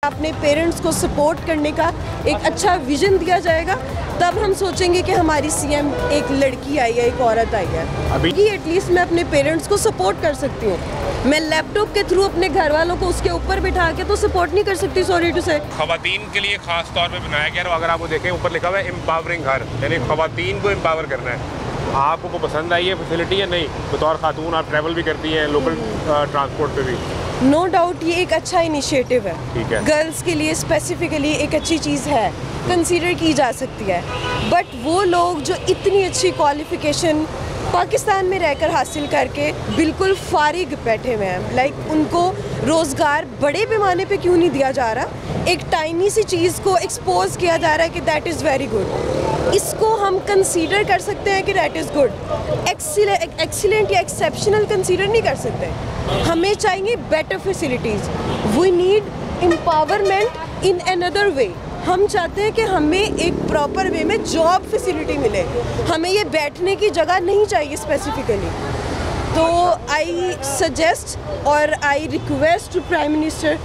अपने पेरेंट्स को सपोर्ट करने का एक अच्छा विजन दिया जाएगा, तब हम सोचेंगे कि हमारी सीएम एक लड़की आई है, एक औरत आई है। अभी एटलीस्ट मैं अपने पेरेंट्स को सपोर्ट कर सकती हूँ। मैं लैपटॉप के थ्रू अपने घर वालों को उसके ऊपर बिठा के तो सपोर्ट नहीं कर सकती, सॉरी टू से। खवातीन के लिए खास तौर पे बनाया गया है। अगर आप वो देखें, ऊपर लिखा हुआ है एम्पावरिंग हर, यानी खवातीन को एम्पावर करना है। आपको वो पसंद आई है फैसिलिटी या नहीं? बतौर खातून आप ट्रैवल भी करती हैं लोकल ट्रांसपोर्ट पे भी। नो डाउट ये एक अच्छा इनिशिएटिव है। ठीक है, गर्ल्स के लिए स्पेसिफिकली एक अच्छी चीज़ है, कंसीडर की जा सकती है। बट वो लोग जो इतनी अच्छी क्वालिफिकेशन पाकिस्तान में रहकर हासिल करके बिल्कुल फारिग बैठे हुए हैं, लाइक उनको रोज़गार बड़े पैमाने पे क्यों नहीं दिया जा रहा? एक टाइनी सी चीज़ को एक्सपोज किया जा रहा है कि दैट इज़ वेरी गुड। इसको हम कंसीडर कर सकते हैं कि दैट इज़ गुड। एक्सीलेंट या एक्सेप्शनल कंसीडर नहीं कर सकते। हमें चाहिए better facilities. We need empowerment in another way. हम चाहते हैं कि हमें एक प्रॉपर वे में जॉब फैसिलिटी मिले। हमें ये बैठने की जगह नहीं चाहिए स्पेसिफिकली। तो आई सजेस्ट और I request to prime minister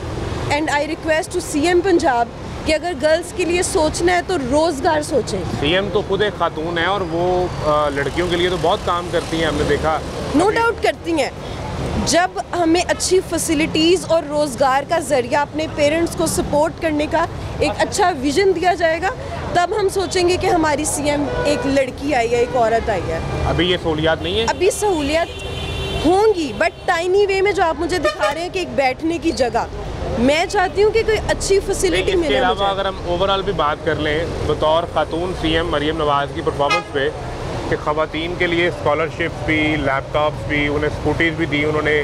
and I request to CM Punjab कि अगर गर्ल्स के लिए सोचना है तो रोज़गार सोचें। सीएम तो खुद एक खातून है और वो लड़कियों के लिए तो बहुत काम करती हैं, हमने देखा। नो डाउट करती हैं। जब हमें अच्छी फैसिलिटीज़ और रोज़गार का ज़रिया अपने पेरेंट्स को सपोर्ट करने का एक अच्छा विजन दिया जाएगा, तब हम सोचेंगे कि हमारी सीएम एक लड़की आई है, एक औरत आई है। अभी ये सहूलियात नहीं है? अभी सहूलियत होंगी, बट टाइनी वे में जो आप मुझे दिखा रहे हैं कि एक बैठने की जगह, मैं चाहती हूँ कि कोई अच्छी फैसिलिटी मिले। इसके अलावा अगर हम ओवरऑल भी बात कर लें बतौर खातून सीएम मरियम नवाज़ की परफॉर्मेंस पे, कि ख़वातीन के लिए स्कॉलरशिप भी, लैपटॉप्स भी, उन्हें स्कूटीज़ भी दी, उन्होंने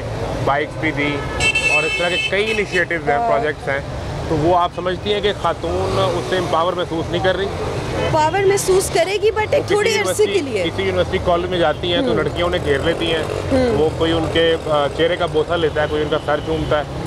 बाइक्स भी दी और इस तरह के कई इनिशिएटिव्स हैं, प्रोजेक्ट्स हैं, तो वो आप समझती हैं कि खातून उससे एम्पावर महसूस नहीं कर रही? पावर महसूस करेगी, बट एक थोड़ी अरसे के लिए। किसी यूनिवर्सिटी कॉलेज में जाती हैं तो लड़कियां उन्हें घेर लेती हैं, वो कोई उनके चेहरे का बोसा लेता है, कोई उनका सर चूमता है।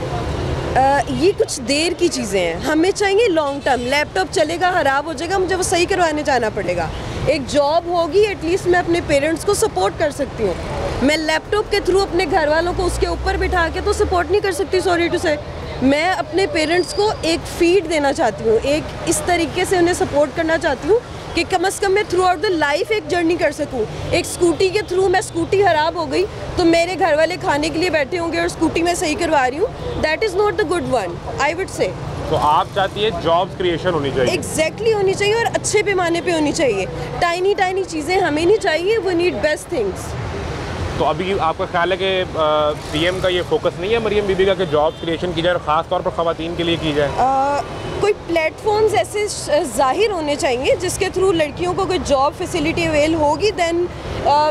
ये कुछ देर की चीज़ें हैं, हमें चाहिए लॉन्ग टर्म। लैपटॉप चलेगा, ख़राब हो जाएगा, मुझे वो सही करवाने जाना पड़ेगा। एक जॉब होगी, एटलीस्ट मैं अपने पेरेंट्स को सपोर्ट कर सकती हूँ। मैं लैपटॉप के थ्रू अपने घर वालों को उसके ऊपर बिठा के तो सपोर्ट नहीं कर सकती, सॉरी टू से। मैं अपने पेरेंट्स को एक फीड देना चाहती हूँ, एक इस तरीके से उन्हें सपोर्ट करना चाहती हूँ कि कम से कम मैं थ्रू आउट द लाइफ एक जर्नी कर सकूँ। एक स्कूटी के थ्रू, मैं स्कूटी ख़राब हो गई तो मेरे घर वाले खाने के लिए बैठे होंगे और स्कूटी मैं सही करवा रही हूँ, that is not the good one, I would say. तो आप चाहती है जॉब्स क्रिएशन होनी चाहिए? एग्जैक्टली होनी चाहिए और अच्छे पैमाने पे होनी चाहिए। टाइनी टाइनी चीज़ें हमें नहीं चाहिए, वी नीड बेस्ट थिंग्स। तो अभी आपका ख्याल है कि सीएम का ये फोकस नहीं है मरियम बीबी का कि जॉब क्रिएशन की जाए और ख़ास तौर पर ख़वातीन के लिए की जाए? कोई प्लेटफॉर्म्स ऐसे ज़ाहिर होने चाहिए जिसके थ्रू लड़कियों को कोई जॉब फैसिलिटी अवेल होगी, देन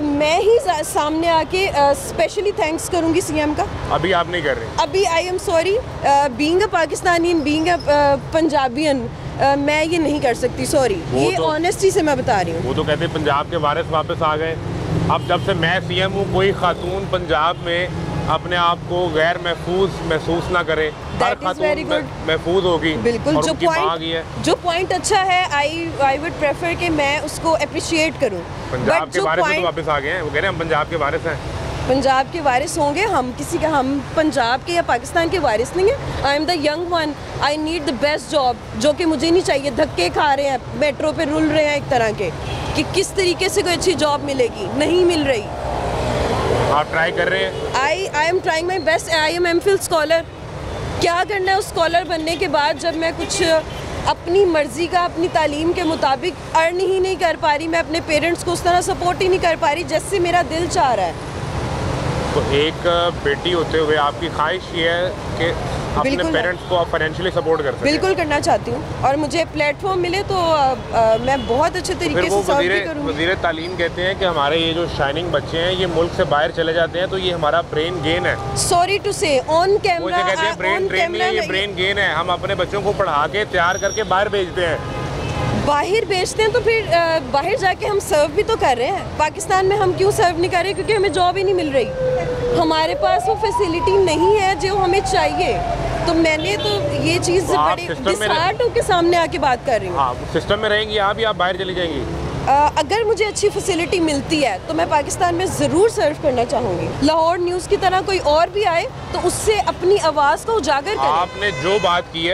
मैं ही सामने आके स्पेशली थैंक्स करूँगी सीएम का। अभी आप नहीं कर रहे? अभी I am sorry, being a Pakistani, being a Punjabian, मैं ये नहीं कर सकती, सॉरी। ये तो ऑनेस्टी से मैं बता रही हूँ। वो तो कहते हैं पंजाब के वारिस वापस आ गए। अब जब से मैं सीएम हूँ, कोई खातून पंजाब में अपने आप को गैर महसूस ना करे। हर खातून महफूज होगी। बिल्कुल, जो पॉइंट अच्छा है, आई वुड प्रेफर कि मैं उसको अप्रिशिएट करूँ। पंजाब के वारिस तो वापस आ गए हैं, वो कह रहे हैं हम पंजाब के वारिस हैं। पंजाब के वारिस होंगे, हम पंजाब के या पाकिस्तान के वारिस नहीं हैं। I am the young one, I need the best job, जो कि मुझे नहीं चाहिए। धक्के खा रहे हैं, मेट्रो पे रुल रहे हैं एक तरह के, कि किस तरीके से कोई अच्छी जॉब मिलेगी, नहीं मिल रही। आप ट्राई कर रहे हैं? I am trying my best. I am MPhil scholar. क्या करना है उस स्कॉलर बनने के बाद, जब मैं कुछ अपनी मर्ज़ी का अपनी तालीम के मुताबिक अर्न ही नहीं कर पा रही, मैं अपने पेरेंट्स को उस तरह सपोर्ट ही नहीं कर पा रही जैसे मेरा दिल चाह रहा है। तो एक बेटी होते हुए आपकी ख्वाहिश ये है कि अपने पेरेंट्स को आप फाइनेंशियली सपोर्ट कर सकें? बिल्कुल करना चाहती हूँ, और मुझे प्लेटफॉर्म मिले तो मैं बहुत अच्छे तरीके से सर्व भी करूँगी। वज़ीर तालीम कहते हैं कि हमारे ये जो शाइनिंग बच्चे हैं ये मुल्क से बाहर चले जाते हैं तो ये हमारा ब्रेन गेन है। सॉरी टू से, ऑन कैमरा कहते हैं ब्रेन नहीं है, ये ब्रेन गेन है। हम अपने बच्चों को पढ़ा के तैयार करके बाहर भेजते हैं। बाहर बेचते हैं तो फिर बाहर जाके हम सर्व भी तो कर रहे हैं। पाकिस्तान में हम क्यों सर्व नहीं कर रहे? क्योंकि हमें जॉब ही नहीं मिल रही, हमारे पास वो फैसिलिटी नहीं है जो हमें चाहिए। तो मैंने तो ये चीज़ बड़े डिसहार्ट होकर सामने आके बात कर रही हूँ। हाँ, सिस्टम में रहेंगी आप या बाहर चली जाएंगी? अगर मुझे अच्छी फैसिलिटी मिलती है तो मैं पाकिस्तान में ज़रूर सर्व करना चाहूँगी। लाहौर न्यूज़ की तरह कोई और भी आए तो उससे अपनी आवाज़ को उजागर करें। आपने जो बात की है